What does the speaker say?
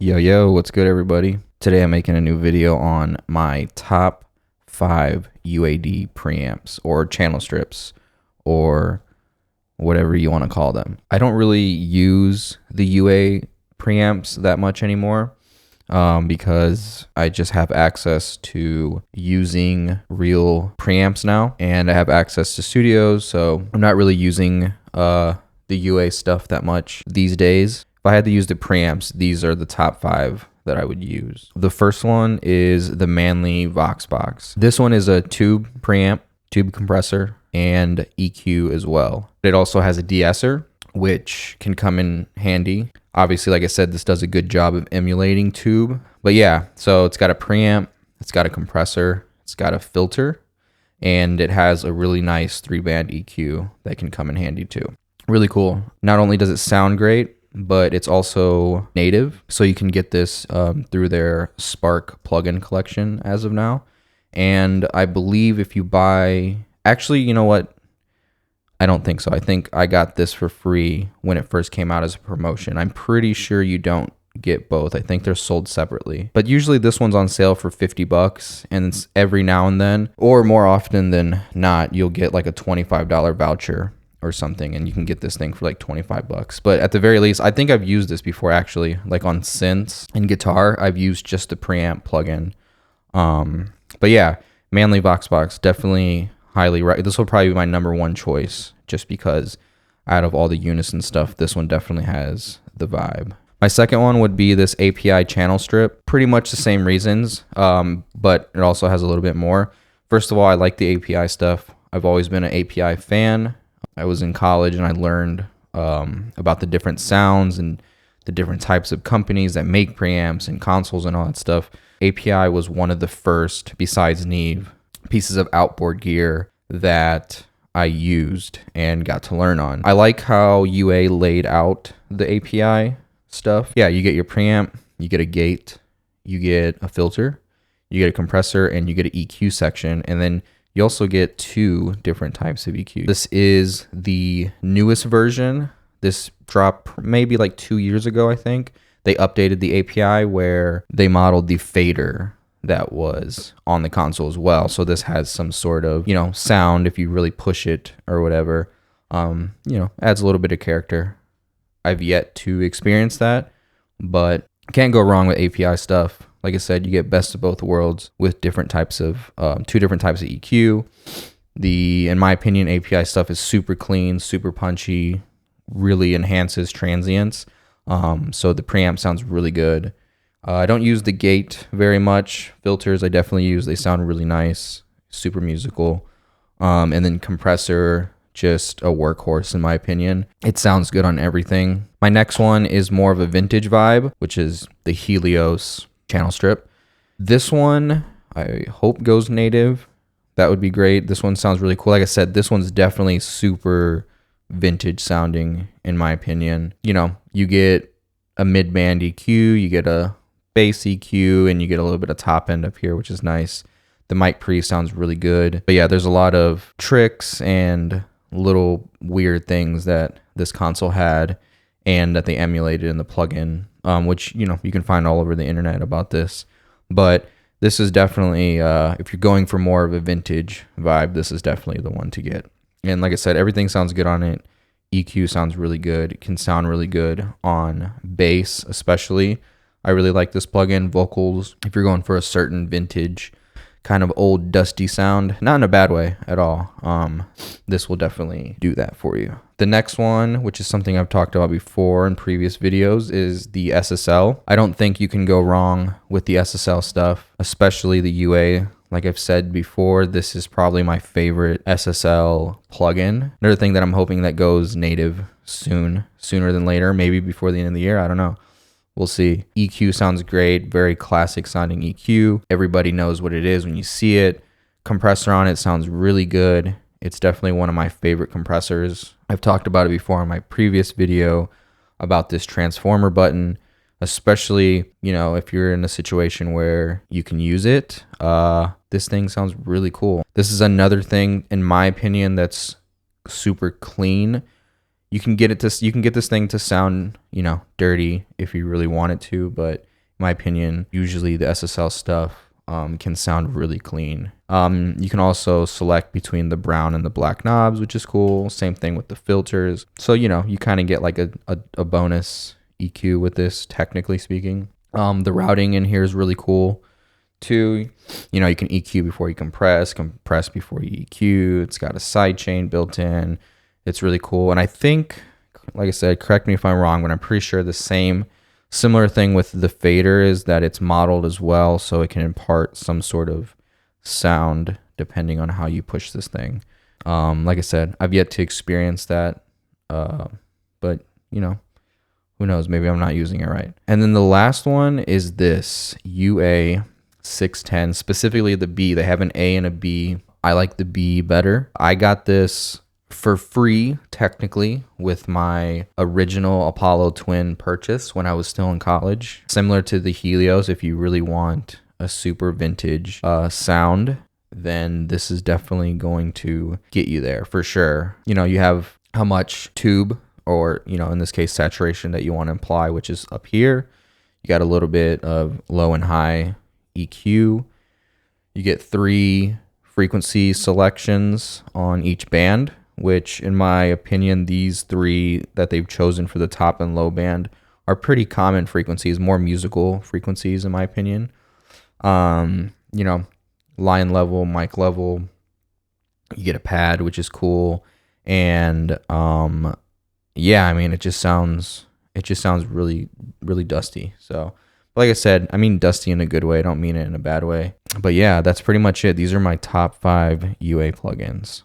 Yo, what's good, everybody? Today I'm making a new video on my top 5 UAD preamps or channel strips or whatever you want to call them. I don't really use the UA preamps that much anymore because I just have access to using real preamps now, and I have access to studios, so I'm not really using the UA stuff that much these days. If I had to use the preamps, these are the top 5 that I would use. The first one is the Manly Vox Box. This one is a tube preamp, tube compressor, and EQ as well. It also has a de-esser, which can come in handy. Obviously, like I said, this does a good job of emulating tube. But yeah, so it's got a preamp, it's got a compressor, it's got a filter, and it has a really nice 3-band EQ that can come in handy too. Really cool. Not only does it sound great, but it's also native, so you can get this through their Spark plugin collection as of now. And I believe if you buy, actually, you know what? I don't think so. I think I got this for free when it first came out as a promotion. I'm pretty sure you don't get both. I think they're sold separately. But usually this one's on sale for $50, and it's every now and then, or more often than not, you'll get like a $25 voucher or something, and you can get this thing for like $25. But at the very least, I think I've used this before, actually, like on synths and guitar. I've used just the preamp plugin. But yeah, Manly Vox Box, definitely highly this will probably be my number one choice, just because out of all the Unison stuff, this one definitely has the vibe. My second one would be this API channel strip. Pretty much the same reasons, but it also has a little bit more. First of all, I like the API stuff. I've always been an API fan. I was in college and I learned about the different sounds and the different types of companies that make preamps and consoles and all that stuff. API was one of the first, besides Neve, pieces of outboard gear that I used and got to learn on. I like how UA laid out the API stuff. Yeah, you get your preamp, you get a gate, you get a filter, you get a compressor, and you get an EQ section, and then you also get 2 different types of EQ. This is the newest version. This dropped maybe like 2 years ago, I think. They updated the API where they modeled the fader that was on the console as well. So this has some sort of, sound if you really push it or whatever. Adds a little bit of character. I've yet to experience that, but can't go wrong with API stuff. Like I said, you get best of both worlds with different types of 2 different types of EQ. In my opinion, API stuff is super clean, super punchy, really enhances transients. So the preamp sounds really good. I don't use the gate very much. Filters I definitely use. They sound really nice, super musical. And then compressor, just a workhorse in my opinion. It sounds good on everything. My next one is more of a vintage vibe, which is the Helios channel strip. This one I hope goes native. That would be great. This one sounds really cool. Like I said, this one's definitely super vintage sounding in my opinion. You get a mid-band EQ, you get a bass EQ, and you get a little bit of top end up here, which is nice. The mic pre sounds really good. But yeah, there's a lot of tricks and little weird things that this console had and that they emulated in the plugin, which you can find all over the internet about this. But this is definitely, if you're going for more of a vintage vibe, this is definitely the one to get. And like I said, everything sounds good on it. EQ sounds really good. It can sound really good on bass, especially. I really like this plugin. Vocals, if you're going for a certain vintage kind of old dusty sound, not in a bad way at all, this will definitely do that for you. The next one, which is something I've talked about before in previous videos, is the SSL. I don't think you can go wrong with the SSL stuff, especially the UA. Like I've said before, this is probably my favorite SSL plugin. Another thing that I'm hoping that goes native sooner than later, maybe before the end of the year. I don't know. We'll see. EQ sounds great. Very classic sounding EQ. Everybody knows what it is when you see it. Compressor on it sounds really good. It's definitely one of my favorite compressors. I've talked about it before in my previous video about this transformer button, especially, if you're in a situation where you can use it. This thing sounds really cool. This is another thing, in my opinion, that's super clean. You can get this thing to sound, dirty if you really want it to, but my opinion, usually the SSL stuff can sound really clean. You can also select between the brown and the black knobs, which is cool. Same thing with the filters. So, you know, you kind of get like a bonus EQ with this, technically speaking. The routing in here is really cool too. You know, you can EQ before you compress before you EQ. It's got a sidechain built in. It's really cool. And I think, like I said, correct me if I'm wrong, but I'm pretty sure the similar thing with the fader is that it's modeled as well, so it can impart some sort of sound depending on how you push this thing. Like I said, I've yet to experience that, but you know, who knows? Maybe I'm not using it right. And then the last one is this UA 610, specifically the B. They have an A and a B. I like the B better. I got this for free, technically, with my original Apollo Twin purchase when I was still in college. Similar to the Helios, if you really want a super vintage sound, then this is definitely going to get you there for sure. You know, you have how much tube, or, you know, in this case, saturation that you want to apply, which is up here. You got a little bit of low and high EQ. You get 3 frequency selections on each band, which in my opinion, these 3 that they've chosen for the top and low band are pretty common frequencies, more musical frequencies in my opinion. You know, line level, mic level, you get a pad, which is cool. And yeah, I mean, it just sounds really, really dusty. So, like I said, I mean dusty in a good way. I don't mean it in a bad way. But yeah, that's pretty much it. These are my top 5 UA plugins.